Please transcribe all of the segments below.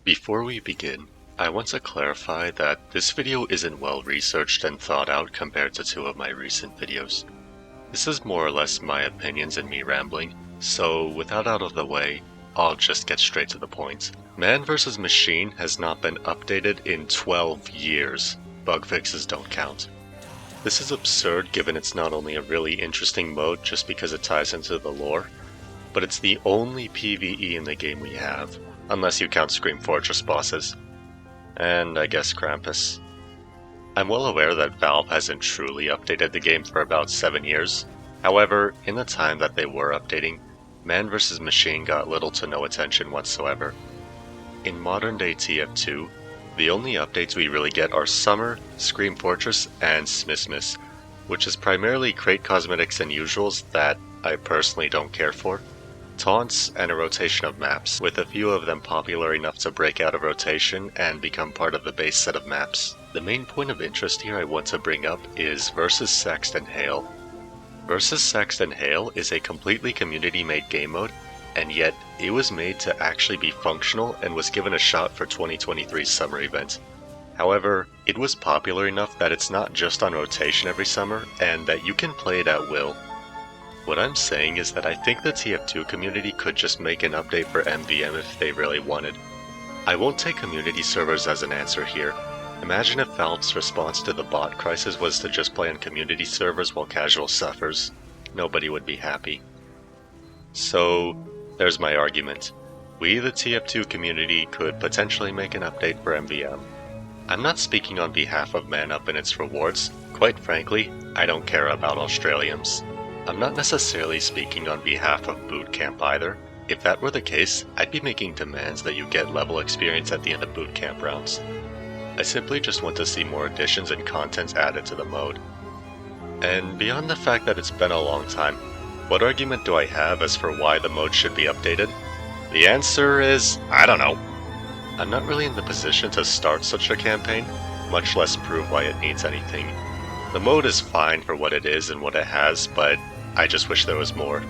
Before we begin, I want to clarify that this video isn't well researched and thought out compared to two of my recent videos. This is more or less my opinions and me rambling, so with that out of the way, I'll just get straight to the point. Man vs. Machine has not been updated in 12 years. Bug fixes don't count. This is absurd given it's not only a really interesting mode just because it ties into the lore, but it's the only PvE in the game we have, unless you count Scream Fortress bosses. And I guess Krampus. I'm well aware that Valve hasn't truly updated the game for about 7 years. However, in the time that they were updating, Man vs. Machine got little to no attention whatsoever. In modern day TF2, the only updates we really get are Summer, Scream Fortress, and Smithmas, which is primarily crate cosmetics and usuals that I personally don't care for, taunts, and a rotation of maps, with a few of them popular enough to break out of rotation and become part of the base set of maps. The main point of interest here I want to bring up is versus Saxton Hale. Versus Saxton Hale is a completely community-made game mode, and yet it was made to actually be functional and was given a shot for 2023's summer event. However, it was popular enough that it's not just on rotation every summer, and that you can play it at will. What I'm saying is that I think the TF2 community could just make an update for MVM if they really wanted. I won't take community servers as an answer here. Imagine if Valve's response to the bot crisis was to just play on community servers while casual suffers. Nobody would be happy. So, there's my argument. We, the TF2 community, could potentially make an update for MVM. I'm not speaking on behalf of Man Up and its rewards. Quite frankly, I don't care about Australians. I'm not necessarily speaking on behalf of Boot Camp either. If that were the case, I'd be making demands that you get level experience at the end of Boot Camp rounds. I simply just want to see more additions and content added to the mode. And beyond the fact that it's been a long time, what argument do I have as for why the mode should be updated? The answer is, I don't know. I'm not really in the position to start such a campaign, much less prove why it needs anything. The mode is fine for what it is and what it has, but I just wish there was more.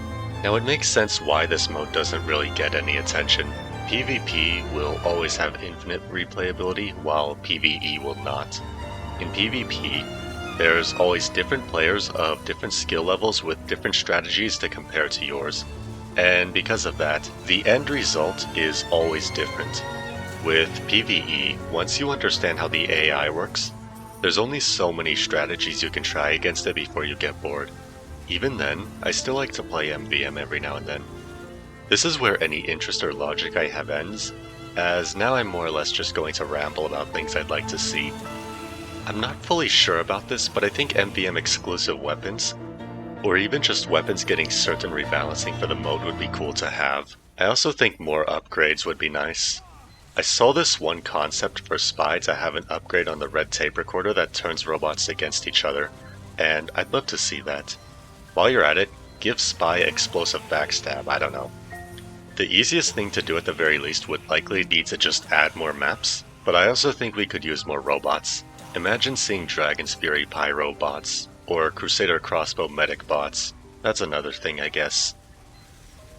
Now it makes sense why this mode doesn't really get any attention. PvP will always have infinite replayability, while PvE will not. In PvP, there's always different players of different skill levels with different strategies to compare to yours. And because of that, the end result is always different. With PvE, once you understand how the AI works, there's only so many strategies you can try against it before you get bored. Even then, I still like to play MVM every now and then. This is where any interest or logic I have ends, as now I'm more or less just going to ramble about things I'd like to see. I'm not fully sure about this, but I think MVM exclusive weapons, or even just weapons getting certain rebalancing for the mode would be cool to have. I also think more upgrades would be nice. I saw this one concept for Spy to have an upgrade on the red tape recorder that turns robots against each other, and I'd love to see that. While you're at it, give Spy explosive backstab, I don't know. The easiest thing to do at the very least would likely be to just add more maps, but I also think we could use more robots. Imagine seeing Dragon's Fury Pyro bots, or Crusader Crossbow Medic bots. That's another thing, I guess.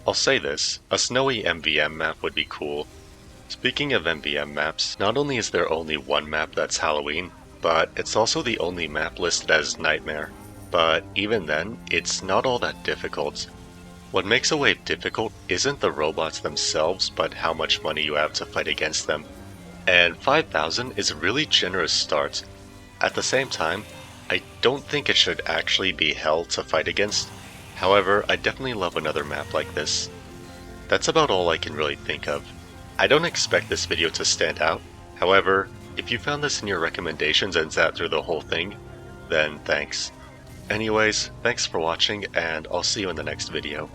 I'll say this, a snowy MVM map would be cool. Speaking of MVM maps, not only is there only one map that's Halloween, but it's also the only map listed as Nightmare. But even then, it's not all that difficult. What makes a wave difficult isn't the robots themselves, but how much money you have to fight against them. And 5,000 is a really generous start. At the same time, I don't think it should actually be hell to fight against. However, I definitely love another map like this. That's about all I can really think of. I don't expect this video to stand out. However, if you found this in your recommendations and sat through the whole thing, then thanks. Anyways, thanks for watching, and I'll see you in the next video.